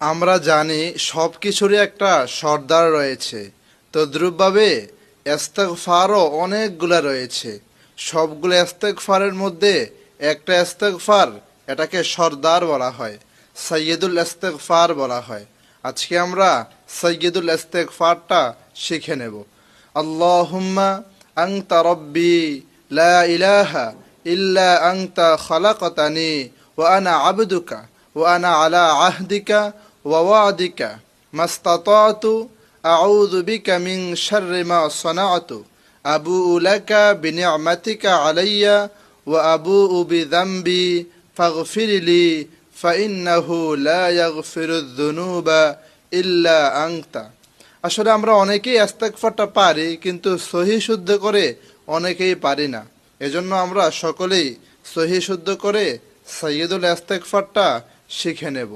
আমরা জানি সব কিছুরই একটা সর্দার রয়েছে, তদ্রূপভাবে ইস্তেগফারও অনেকগুলা রয়েছে। সবগুলো ইস্তেগফারের মধ্যে একটা ইস্তেগফার, এটাকে সর্দার বলা হয়, সৈয়দুল ইস্তেগফার বলা হয়। আজকে আমরা সৈয়দুল ইস্তেগফারটা শিখে নেব। আল্লাহুম্মা আনতা রব্বি লা ইলাহা ইল্লা আনতা খালাকতানি ওয়া আনা আবদুকা ওয়া আনা আলা আহদিকা ওয়া ওয়াদিকা মাস্তাতাতু আউযু বিকা মিন শাররি মা সানাতু আবুউ লাকা বিনি'মাতিকা আলাইয়া ওয়া আবুউ বিযামবি ফাগফিরলি ফাইন্নাহু লা ইয়াগফিরুয যুনুবা ইল্লা আনতা। আসলে আমরা অনেকেই ইস্তেগফারটা পারি, কিন্তু সহি শুদ্ধ করে অনেকেই পারি না। এজন্য আমরা সকলেই সহি শুদ্ধ করে সৈয়দুল ইস্তেগফারটা শিখে নেব।